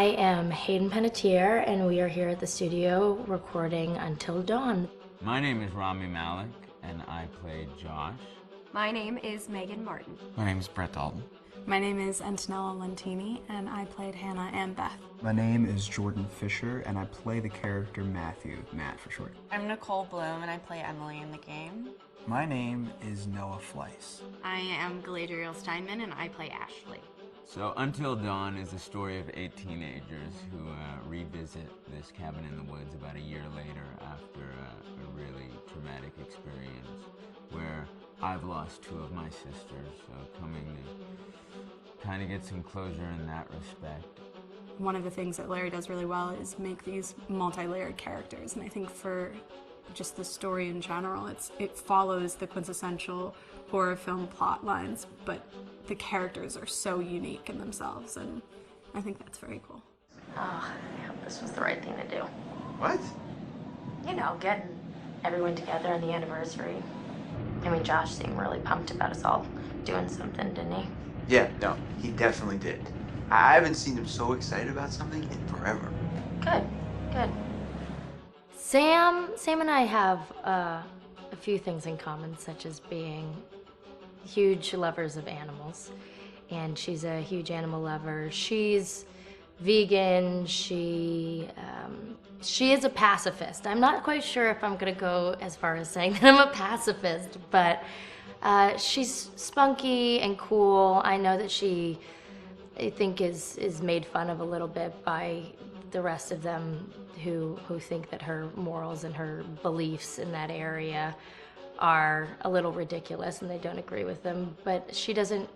I am Hayden Panettiere, and we are here at the studio recording Until Dawn. My name is Rami Malek, and I play Josh. My name is Megan Martin. My name is Brett Dalton. My name is Antonella Lentini, and I played Hannah and Beth. My name is Jordan Fisher, and I play the character Matthew, Matt for short. I'm Nicole Bloom, and I play Emily in the game. My name is Noah Fleiss. I am Galadriel Steinman, and I play Ashley. So Until Dawn is the story of 8 teenagers who revisit this cabin in the woods about a year later after a really traumatic experience where I've lost 2 of my sisters, so coming to kind of get some closure in that respect. One of the things that Larry does really well is make these multi-layered characters, and I think for just the story in general, it follows the quintessential horror film plot lines, but the characters are so unique in themselves, and I think that's very cool. Oh, I hope this was the right thing to do. What? You know, getting everyone together on the anniversary. I mean, Josh seemed really pumped about us all doing something, didn't he? Yeah, no, he definitely did. I haven't seen him so excited about something in forever. Good, good. Sam and I have a few things in common, such as being huge lovers of animals, and she's a huge animal lover. She's vegan. She is a pacifist. I'm not quite sure if I'm gonna go as far as saying that I'm a pacifist, but she's spunky and cool. I know that she, I think, is made fun of a little bit by the rest of them who think that her morals and her beliefs in that area are a little ridiculous and they don't agree with them, but she doesn't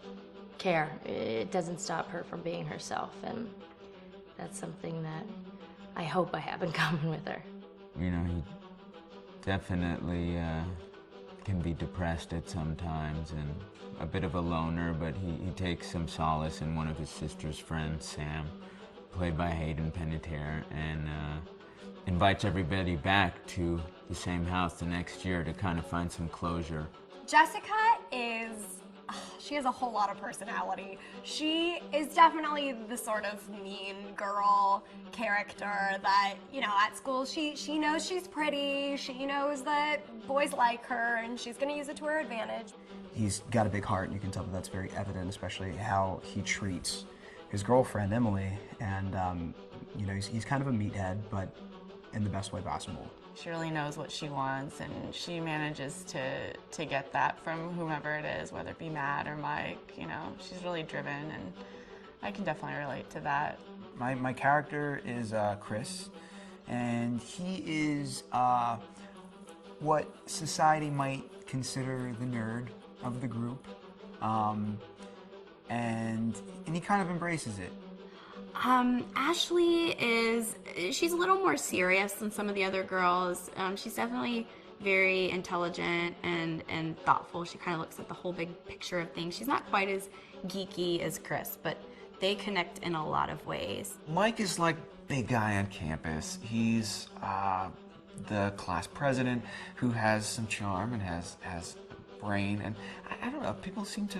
care. It doesn't stop her from being herself, and that's something that I hope I have in common with her. You know, he definitely can be depressed at some times and a bit of a loner, but he takes some solace in one of his sister's friends, Sam, played by Hayden Panettiere, and invites everybody back to the same house the next year to kind of find some closure. Jessica she has a whole lot of personality. She is definitely the sort of mean girl character that, you know, at school she knows she's pretty, she knows that boys like her, and she's gonna use it to her advantage. He's got a big heart, and you can tell that that's very evident, especially how he treats his girlfriend, Emily, and you know, he's kind of a meathead, but in the best way possible. She really knows what she wants, and she manages to get that from whomever it is, whether it be Matt or Mike. You know, she's really driven, and I can definitely relate to that. My character is Chris, and he is what society might consider the nerd of the group, and he kind of embraces it. Ashley she's a little more serious than some of the other girls. She's definitely very intelligent and thoughtful. She kind of looks at the whole big picture of things. She's not quite as geeky as Chris, but they connect in a lot of ways. Mike is like big guy on campus. He's the class president who has some charm and has brain, and I don't know, people seem to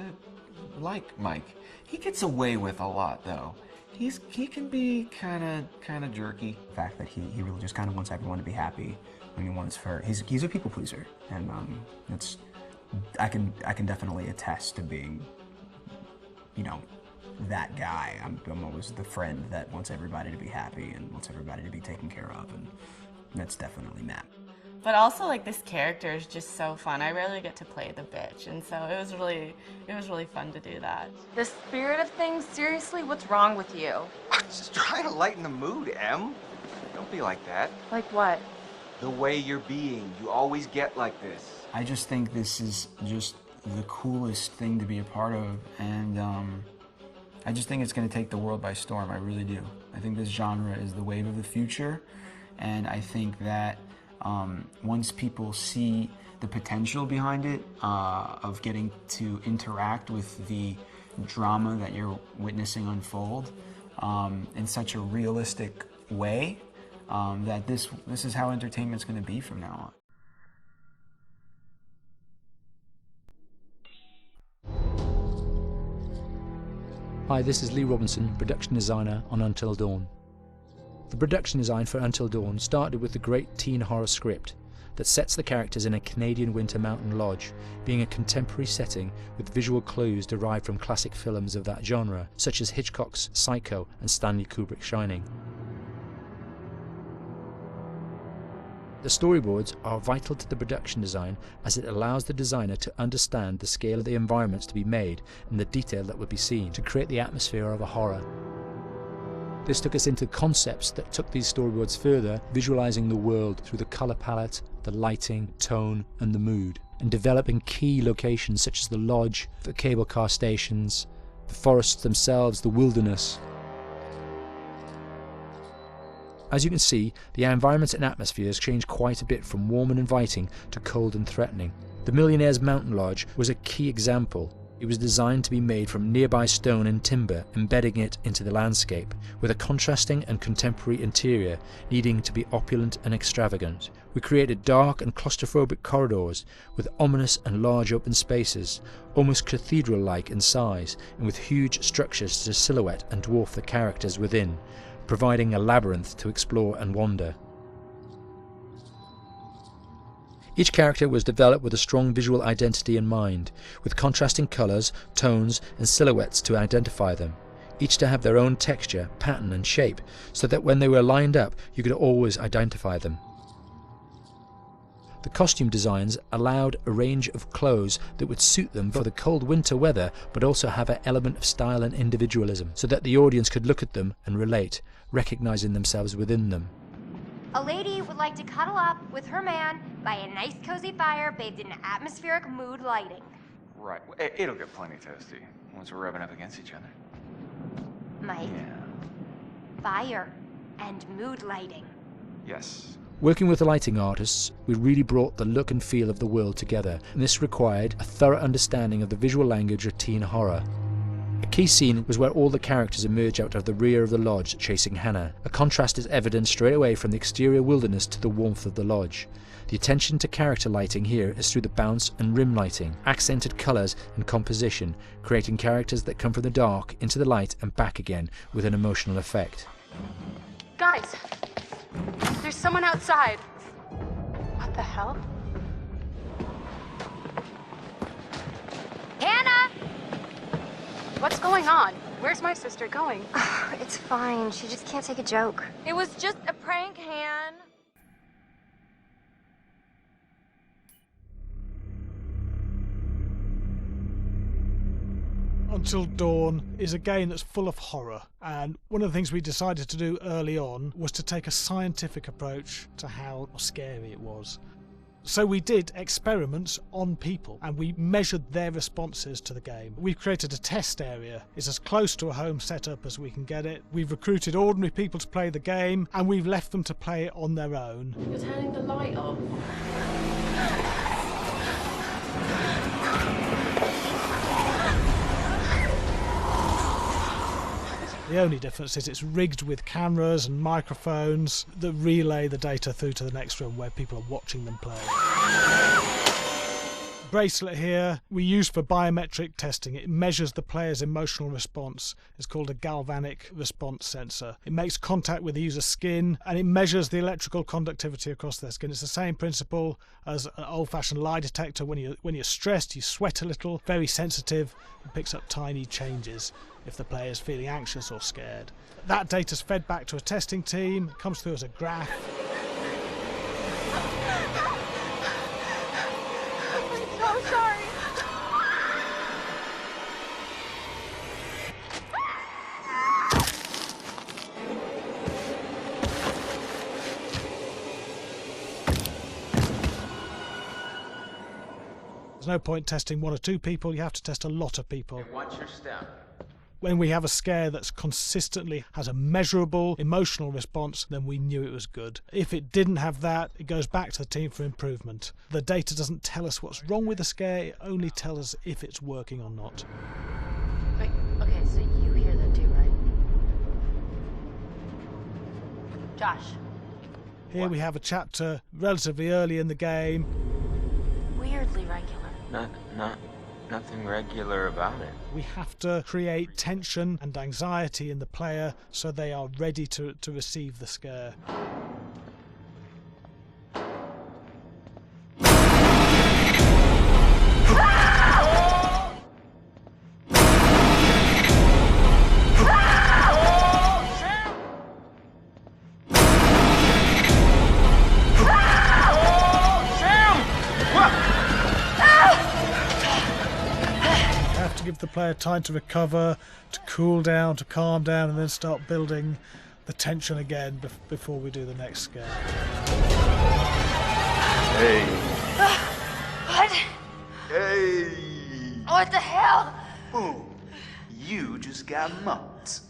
like Mike. He gets away with a lot though. He can be kind of jerky. The fact that he really just kind of wants everyone to be happy, and he's a people pleaser, and I can definitely attest to being, you know, that guy. I'm always the friend that wants everybody to be happy and wants everybody to be taken care of, and that's definitely Matt. But also, like, this character is just so fun. I rarely get to play the bitch, and so it was really fun to do that. The spirit of things, seriously, what's wrong with you? I'm just trying to lighten the mood, Em. Don't be like that. Like what? The way you're being. You always get like this. I just think this is just the coolest thing to be a part of, and I just think it's going to take the world by storm. I really do. I think this genre is the wave of the future, and I think that once people see the potential behind it, of getting to interact with the drama that you're witnessing unfold in such a realistic way, that this is how entertainment's going to be from now on. Hi, this is Lee Robinson, production designer on Until Dawn. The production design for Until Dawn started with the great teen horror script that sets the characters in a Canadian winter mountain lodge, being a contemporary setting with visual clues derived from classic films of that genre, such as Hitchcock's Psycho and Stanley Kubrick's Shining. The storyboards are vital to the production design as it allows the designer to understand the scale of the environments to be made and the detail that would be seen to create the atmosphere of a horror. This took us into concepts that took these storyboards further, visualizing the world through the color palette, the lighting, tone and the mood, and developing key locations such as the lodge, the cable car stations, the forests themselves, the wilderness. As you can see, the environments and atmospheres change quite a bit from warm and inviting to cold and threatening. The Millionaire's Mountain Lodge was a key example. It was designed to be made from nearby stone and timber, embedding it into the landscape, with a contrasting and contemporary interior needing to be opulent and extravagant. We created dark and claustrophobic corridors with ominous and large open spaces, almost cathedral-like in size, and with huge structures to silhouette and dwarf the characters within, providing a labyrinth to explore and wander. Each character was developed with a strong visual identity in mind, with contrasting colours, tones and silhouettes to identify them, each to have their own texture, pattern and shape, so that when they were lined up you could always identify them. The costume designs allowed a range of clothes that would suit them for the cold winter weather, but also have an element of style and individualism, so that the audience could look at them and relate, recognizing themselves within them. A lady would like to cuddle up with her man by a nice cozy fire bathed in atmospheric mood lighting. Right. It'll get plenty toasty once we're rubbing up against each other. Mike, Yeah. fire and mood lighting. Yes. Working with the lighting artists, we really brought the look and feel of the world together, and this required a thorough understanding of the visual language of teen horror. A key scene was where all the characters emerge out of the rear of the lodge chasing Hannah. A contrast is evident straight away from the exterior wilderness to the warmth of the lodge. The attention to character lighting here is through the bounce and rim lighting, accented colours and composition, creating characters that come from the dark into the light and back again with an emotional effect. Guys, there's someone outside. What the hell? Hannah! What's going on? Where's my sister going? It's fine. She just can't take a joke. It was just a prank, Han. Until Dawn is a game that's full of horror, and one of the things we decided to do early on was to take a scientific approach to how scary it was. So we did experiments on people and we measured their responses to the game. We've created a test area. It's as close to a home setup as we can get it. We've recruited ordinary people to play the game and we've left them to play it on their own. You're turning the light off. The only difference is it's rigged with cameras and microphones that relay the data through to the next room where people are watching them play. Bracelet here we use for biometric testing. It measures the player's emotional response. It's called a galvanic response sensor. It makes contact with the user's skin and it measures the electrical conductivity across their skin. It's the same principle as an old-fashioned lie detector. When you're stressed, you sweat a little, very sensitive, and picks up tiny changes if the player is feeling anxious or scared. That data's fed back to a testing team, comes through as a graph. I'm so sorry. There's no point testing one or two people, you have to test a lot of people. Watch your step. When we have a scare that's consistently has a measurable emotional response, then we knew it was good. If it didn't have that, it goes back to the team for improvement. The data doesn't tell us what's wrong with the scare, it only tells us if it's working or not. Wait, okay, so you hear that too, right? Josh. Here we have a chapter relatively early in the game. Weirdly regular. nothing regular about it. We have to create tension and anxiety in the player so they are ready to receive the scare. Give the player time to recover, to cool down, to calm down, and then start building the tension again before we do the next scare. Hey. What? Hey. What the hell? Boom. You just got mugged.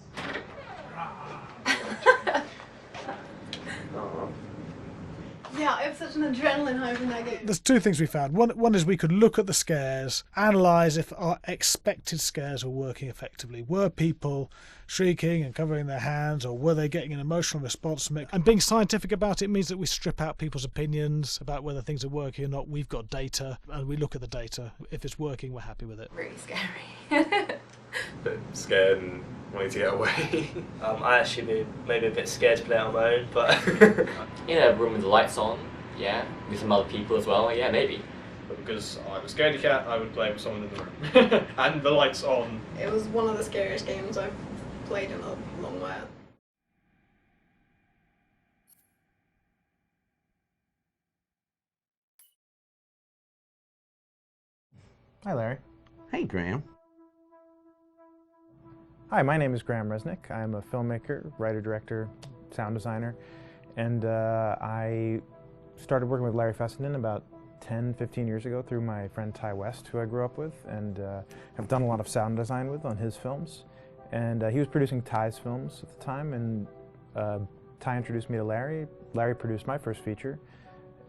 Yeah, I have such an adrenaline high in that game. There's two things we found. One is we could look at the scares, analyse if our expected scares were working effectively. Were people shrieking and covering their hands, or were they getting an emotional response from it? And being scientific about it means that we strip out people's opinions about whether things are working or not. We've got data, and we look at the data. If it's working, we're happy with it. Really scary. Bit scared and wanting to get away. I actually be maybe a bit scared to play it on my own, but in a room with the lights on, yeah, with some other people as well, yeah, maybe. But because I'm a scaredy cat, I would play with someone in the room. And the lights on. It was one of the scariest games I've played in a long while. Hi, Larry. Hey, Graham. Hi, my name is Graham Resnick. I'm a filmmaker, writer, director, sound designer, and I started working with Larry Fessenden about 10-15 years ago through my friend Ty West, who I grew up with, and have done a lot of sound design with on his films. And he was producing Ty's films at the time, and Ty introduced me to Larry. Larry produced my first feature,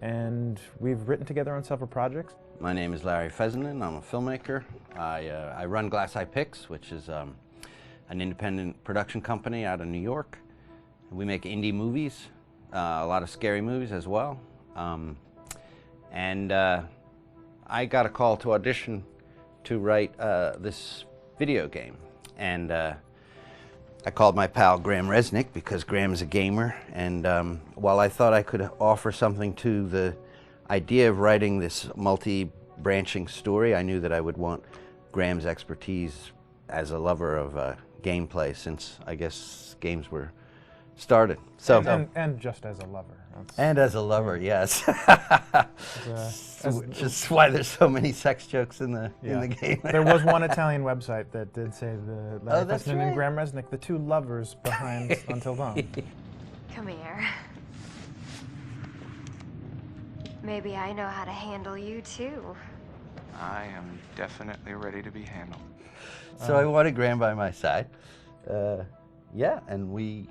and we've written together on several projects. My name is Larry Fessenden. I'm a filmmaker. I run Glass Eye Pix, which is an independent production company out of New York. We make indie movies, a lot of scary movies as well. And I got a call to audition to write this video game. And I called my pal Graham Resnick because Graham is a gamer. And while I thought I could offer something to the idea of writing this multi-branching story, I knew that I would want Graham's expertise as a lover of gameplay, since I guess games were started. So and just as a lover. And as a lover, yes. Which is why there's so many sex jokes in the game. There was one Italian website that did say the Larry Fessenden and right. Graham Resnick, the two lovers behind Until Dawn. Come here. Maybe I know how to handle you too. I am definitely ready to be handled. So I wanted Graham by my side. Yeah, and we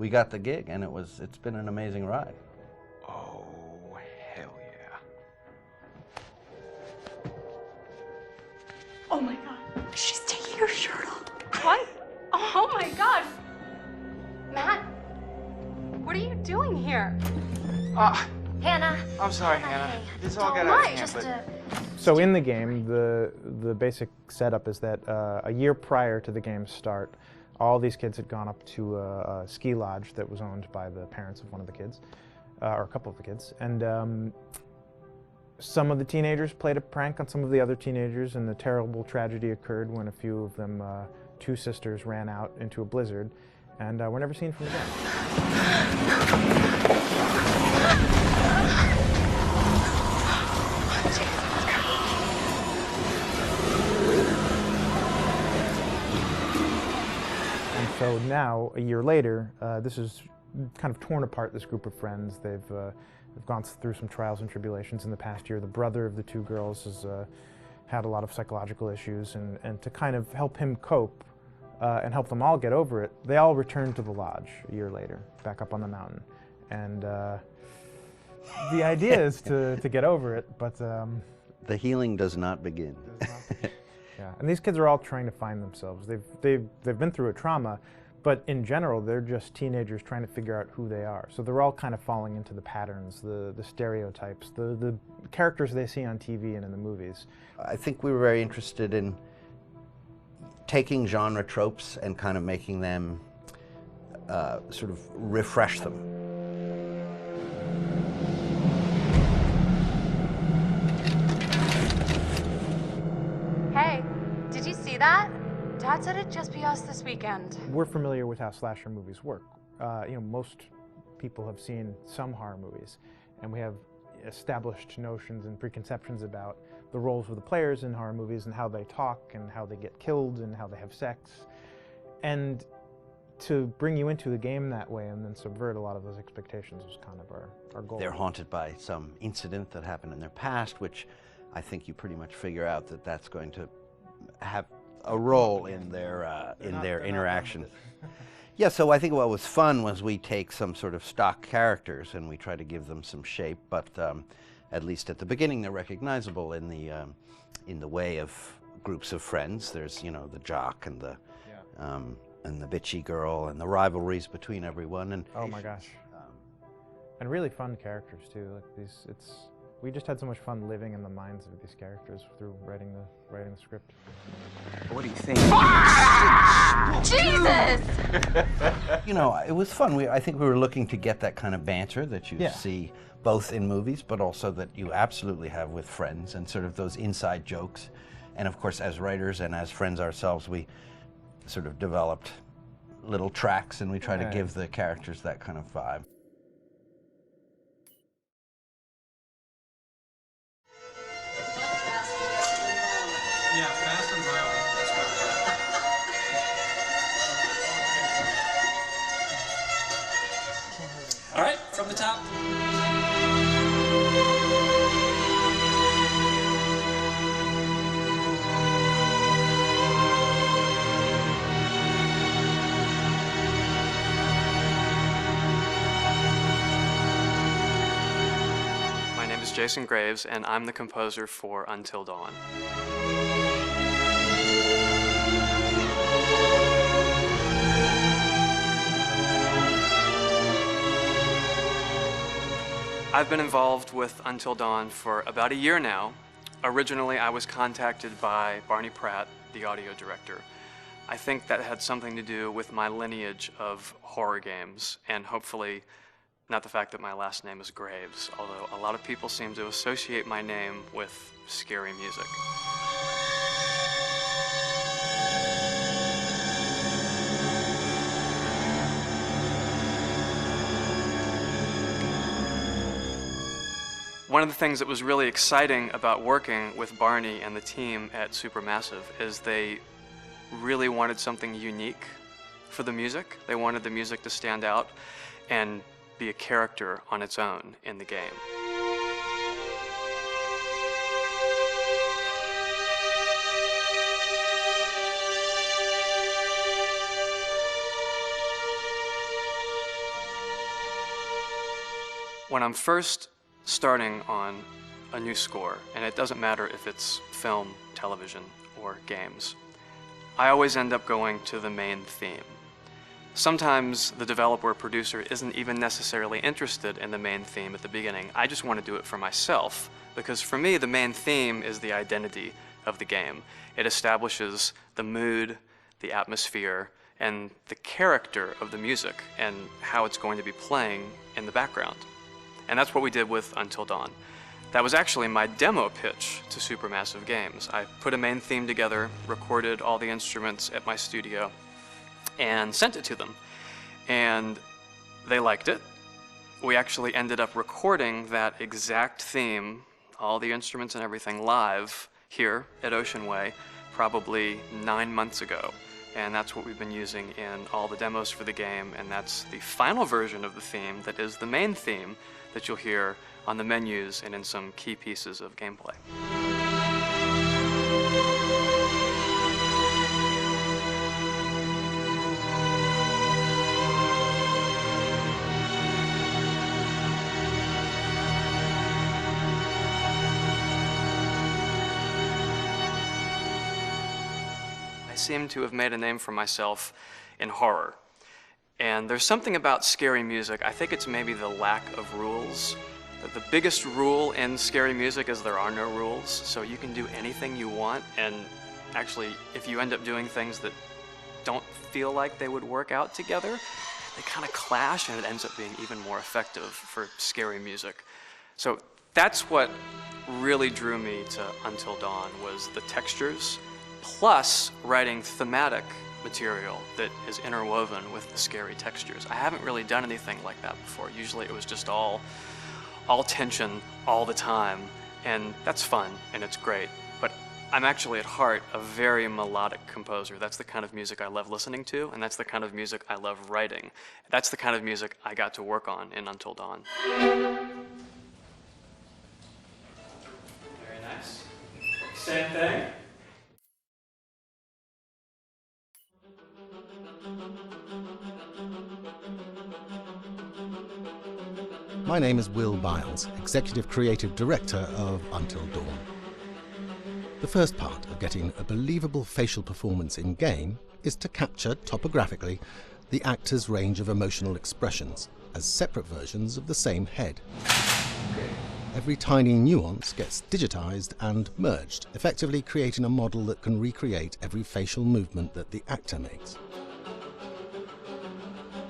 got the gig, and it's been an amazing ride. Oh, hell yeah. Oh my god. She's taking her shirt off. What? Oh my god. Matt, what are you doing here? Hannah. I'm sorry, Hannah. This all got out of hand, but... So in the game, the basic setup is that a year prior to the game's start, all these kids had gone up to a ski lodge that was owned by the parents of one of the kids, or a couple of the kids, and some of the teenagers played a prank on some of the other teenagers, and the terrible tragedy occurred when a few of them, two sisters, ran out into a blizzard, and were never seen from again. So now, a year later, this is kind of torn apart, this group of friends. They've gone through some trials and tribulations in the past year. The brother of the two girls has had a lot of psychological issues, and to kind of help him cope and help them all get over it, they all returned to the lodge a year later, back up on the mountain. And the idea is to get over it, but... the healing does not begin. Yeah, and these kids are all trying to find themselves. They've been through a trauma, But in general, they're just teenagers trying to figure out who they are. So they're all kind of falling into the patterns, the stereotypes, the characters they see on TV and in the movies. I think we were very interested in taking genre tropes and kind of making them sort of refresh them. Hey, did you see that? Dad said it'd just be us this weekend. We're familiar with how slasher movies work. Most people have seen some horror movies, and we have established notions and preconceptions about the roles of the players in horror movies and how they talk and how they get killed and how they have sex. And to bring you into the game that way and then subvert a lot of those expectations was kind of our goal. They're haunted by some incident that happened in their past, which I think you pretty much figure out that that's going to have a role in their interaction. Yeah, so I think what was fun was we take some sort of stock characters and we try to give them some shape, but at least at the beginning they're recognizable in the way of groups of friends. There's, you know, the jock and the bitchy girl and the rivalries between everyone. And oh my gosh, and really fun characters too. Like we just had so much fun living in the minds of these characters through writing the script. What do you think? Jesus! You know, it was fun. I think we were looking to get that kind of banter that you see both in movies, but also that you absolutely have with friends, and sort of those inside jokes. And of course, as writers and as friends ourselves, we sort of developed little tracks, and we try to give the characters that kind of vibe. Yeah, fast and violent. All right, from the top. My name is Jason Graves, and I'm the composer for Until Dawn. I've been involved with Until Dawn for about a year now. Originally, I was contacted by Barney Pratt, the audio director. I think that had something to do with my lineage of horror games, and hopefully not the fact that my last name is Graves, although a lot of people seem to associate my name with scary music. One of the things that was really exciting about working with Barney and the team at Supermassive is they really wanted something unique for the music. They wanted the music to stand out and be a character on its own in the game. When I'm first starting on a new score, and it doesn't matter if it's film, television, or games, I always end up going to the main theme. Sometimes the developer or producer isn't even necessarily interested in the main theme at the beginning. I just want to do it for myself, because for me, the main theme is the identity of the game. It establishes the mood, the atmosphere, and the character of the music, and how it's going to be playing in the background. And that's what we did with Until Dawn. That was actually my demo pitch to Supermassive Games. I put a main theme together, recorded all the instruments at my studio, and sent it to them. And they liked it. We actually ended up recording that exact theme, all the instruments and everything, live here at Ocean Way, probably 9 months ago. And that's what we've been using in all the demos for the game, and that's the final version of the theme that is the main theme that you'll hear on the menus and in some key pieces of gameplay. I seem to have made a name for myself in horror. And there's something about scary music, I think it's maybe the lack of rules. That the biggest rule in scary music is there are no rules, so you can do anything you want, and actually, if you end up doing things that don't feel like they would work out together, they kind of clash, and it ends up being even more effective for scary music. So that's what really drew me to Until Dawn, was the textures, plus writing thematic material that is interwoven with the scary textures. I haven't really done anything like that before. Usually it was just all tension all the time, and that's fun and it's great. But I'm actually at heart a very melodic composer. That's the kind of music I love listening to, and that's the kind of music I love writing. That's the kind of music I got to work on in Until Dawn. Very nice. Same thing. My name is Will Biles, Executive Creative Director of Until Dawn. The first part of getting a believable facial performance in-game is to capture, topographically, the actor's range of emotional expressions as separate versions of the same head. Every tiny nuance gets digitized and merged, effectively creating a model that can recreate every facial movement that the actor makes.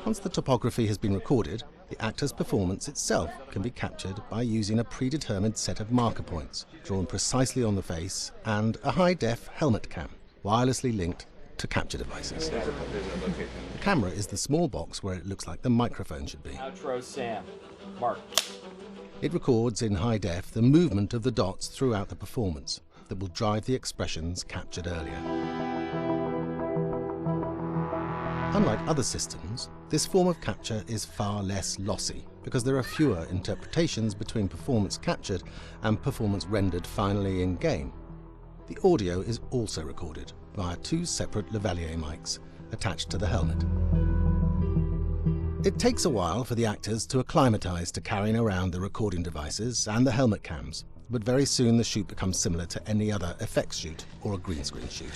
Once the topography has been recorded, the actor's performance itself can be captured by using a predetermined set of marker points drawn precisely on the face and a high-def helmet cam, wirelessly linked to capture devices. The camera is the small box where it looks like the microphone should be. Outro Sam. Mark. It records in high def the movement of the dots throughout the performance that will drive the expressions captured earlier. Unlike other systems, this form of capture is far less lossy because there are fewer interpretations between performance captured and performance rendered finally in-game. The audio is also recorded via two separate lavalier mics attached to the helmet. It takes a while for the actors to acclimatize to carrying around the recording devices and the helmet cams, but very soon the shoot becomes similar to any other effects shoot or a green screen shoot.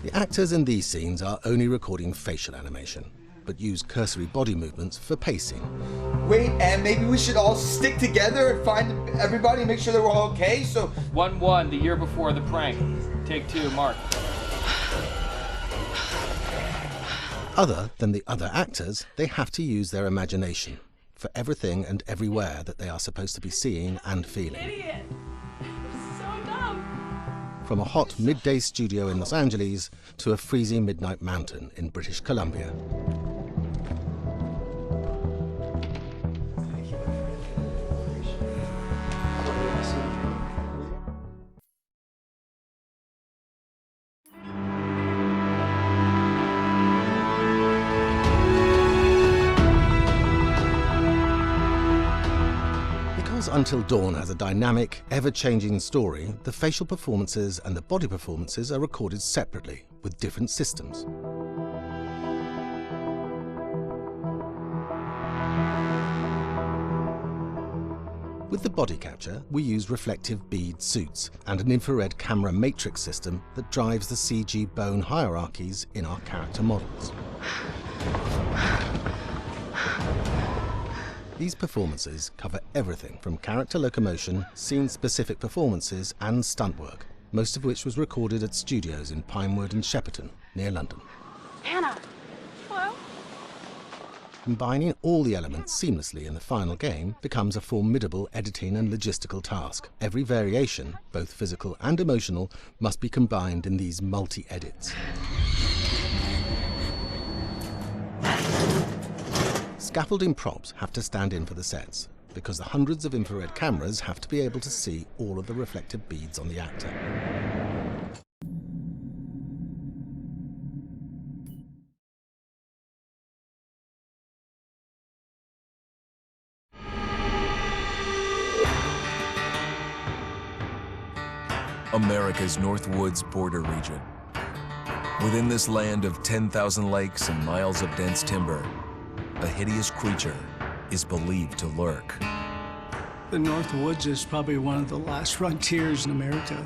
The actors in these scenes are only recording facial animation, but use cursory body movements for pacing. Wait, and maybe we should all stick together and find everybody and make sure they're all okay, so... 1-1, the year before the prank. Take 2, Mark. Other than the other actors, they have to use their imagination for everything and everywhere that they are supposed to be seeing and feeling. Idiot! So dumb! From a hot midday studio in Los Angeles to a freezing midnight mountain in British Columbia. Until Dawn has a dynamic, ever-changing story, the facial performances and the body performances are recorded separately with different systems. With the body capture, we use reflective bead suits and an infrared camera matrix system that drives the CG bone hierarchies in our character models. These performances cover everything from character locomotion, scene-specific performances and stunt work, most of which was recorded at studios in Pinewood and Shepperton, near London. Anna! Hello? Combining all the elements seamlessly in the final game becomes a formidable editing and logistical task. Every variation, both physical and emotional, must be combined in these multi-edits. Scaffolding props have to stand in for the sets, because the hundreds of infrared cameras have to be able to see all of the reflective beads on the actor. America's Northwoods border region. Within this land of 10,000 lakes and miles of dense timber, a hideous creature is believed to lurk. The Northwoods is probably one of the last frontiers in America.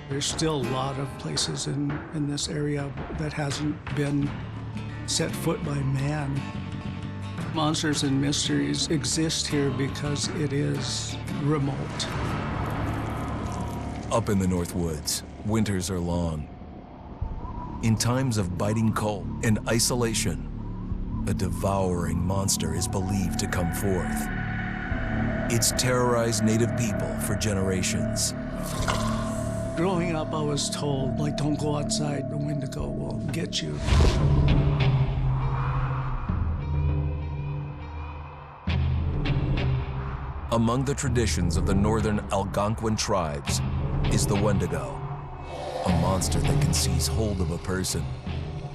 There's still a lot of places in this area that hasn't been set foot by man. Monsters and Mysteries exist here because it is remote. Up in the North Woods, winters are long. In times of biting cold and isolation, a devouring monster is believed to come forth. It's terrorized native people for generations. Growing up, I was told, like, don't go outside, the Wendigo will get you. Among the traditions of the northern Algonquin tribes is the Wendigo, a monster that can seize hold of a person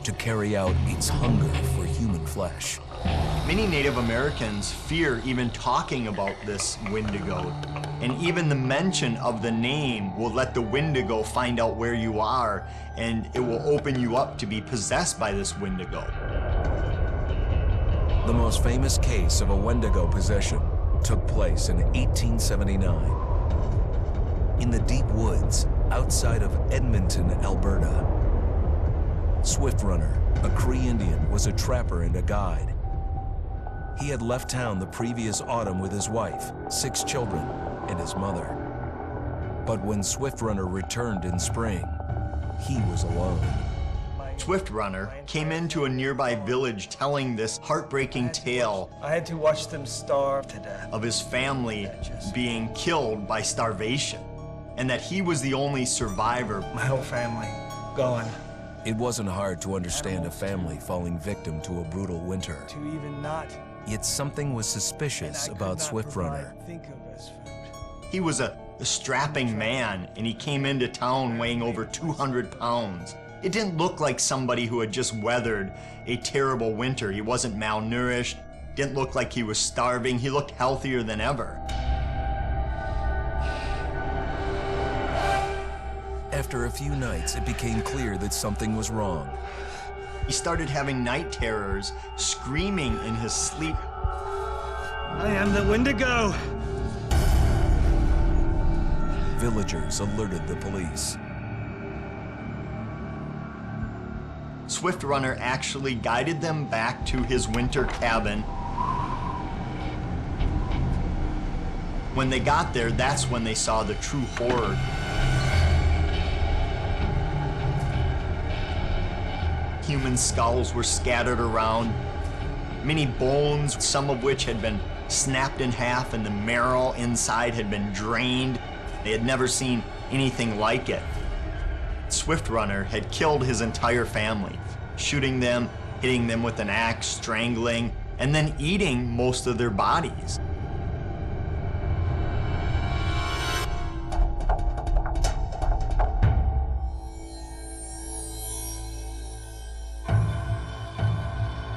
to carry out its hunger for human flesh. Many Native Americans fear even talking about this Wendigo, and even the mention of the name will let the Wendigo find out where you are, and it will open you up to be possessed by this Wendigo. The most famous case of a Wendigo possession took place in 1879 in the deep woods outside of Edmonton, Alberta. Swift Runner, a Cree Indian, was a trapper and a guide. He had left town the previous autumn with his wife, 6 children, and his mother. But when Swift Runner returned in spring, he was alone. Swift Runner came into a nearby village telling this heartbreaking tale. I had to watch them starve to death. Of his family being killed by starvation, and that he was the only survivor. My whole family gone. It wasn't hard to understand a family falling victim to a brutal winter. To even not. Yet something was suspicious about Swift Runner. He was a strapping man, and he came into town weighing over 200 pounds. It didn't look like somebody who had just weathered a terrible winter. He wasn't malnourished, didn't look like he was starving. He looked healthier than ever. After a few nights, it became clear that something was wrong. He started having night terrors, screaming in his sleep. I am the Wendigo! Villagers alerted the police. Swift Runner actually guided them back to his winter cabin. When they got there, that's when they saw the true horror. Human skulls were scattered around, many bones, some of which had been snapped in half, and the marrow inside had been drained. They had never seen anything like it. Swift Runner had killed his entire family, shooting them, hitting them with an axe, strangling, and then eating most of their bodies.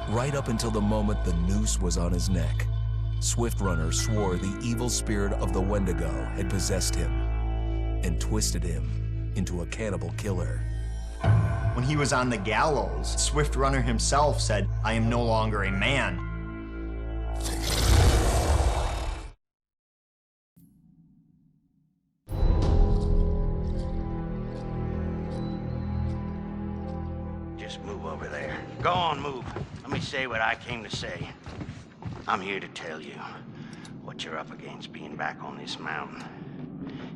Right up until the moment the noose was on his neck, Swift Runner swore the evil spirit of the Wendigo had possessed him and twisted him into a cannibal killer. When he was on the gallows, Swift Runner himself said, "I am no longer a man." Just move over there. Go on, move. Let me say what I came to say. I'm here to tell you what you're up against being back on this mountain.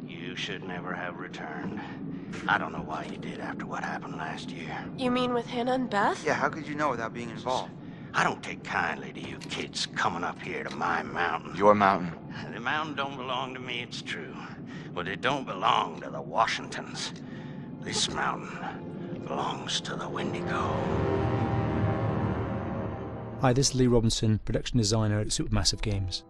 You should never have returned. I don't know why you did after what happened last year. You mean with Hannah and Beth? Yeah, how could you know without being involved? I don't take kindly to you kids coming up here to my mountain. Your mountain. The mountain don't belong to me, it's true. But it don't belong to the Washingtons. This mountain belongs to the Wendigo. Hi, this is Lee Robinson, production designer at Supermassive Games.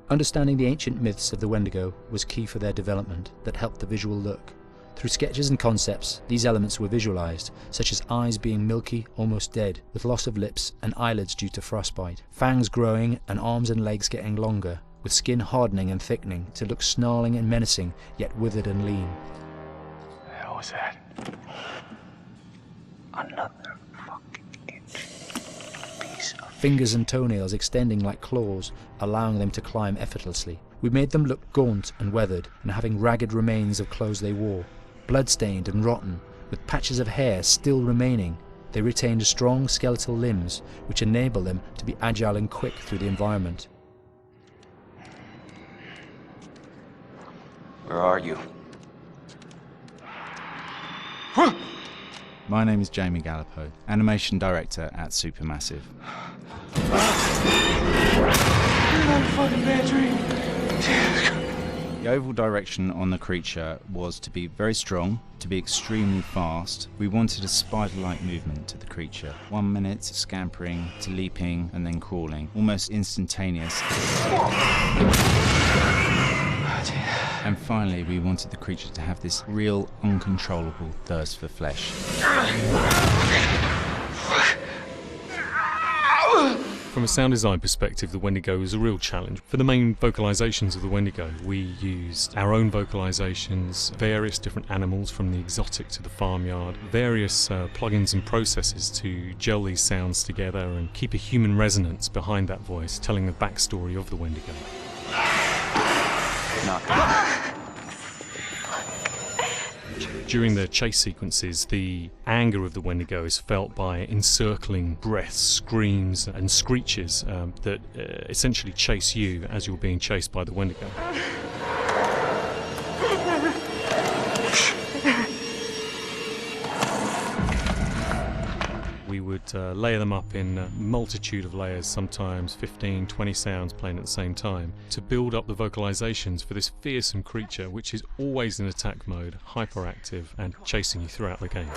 Understanding the ancient myths of the Wendigo was key for their development that helped the visual look. Through sketches and concepts, these elements were visualized, such as eyes being milky, almost dead, with loss of lips and eyelids due to frostbite, fangs growing and arms and legs getting longer, with skin hardening and thickening to look snarling and menacing, yet withered and lean. The hell was that? Another piece of... Fingers and toenails extending like claws, allowing them to climb effortlessly. We made them look gaunt and weathered, and having ragged remains of clothes they wore, blood-stained and rotten, with patches of hair still remaining, They retain strong skeletal limbs, which enable them to be agile and quick through the environment. Where are you? My name is Jamie Gallipo, animation director at Supermassive. The overall direction on the creature was to be very strong, to be extremely fast. We wanted a spider-like movement to the creature. 1 minute scampering to leaping and then crawling, almost instantaneous. And finally, we wanted the creature to have this real, uncontrollable thirst for flesh. From a sound design perspective, the Wendigo is a real challenge. For the main vocalizations of the Wendigo, we used our own vocalizations, various different animals from the exotic to the farmyard, various plugins and processes to gel these sounds together and keep a human resonance behind that voice, telling the backstory of the Wendigo. During the chase sequences, the anger of the Wendigo is felt by encircling breaths, screams and screeches that essentially chase you as you're being chased by the Wendigo. We would layer them up in a multitude of layers, sometimes 15, 20 sounds playing at the same time, to build up the vocalizations for this fearsome creature which is always in attack mode, hyperactive and chasing you throughout the game.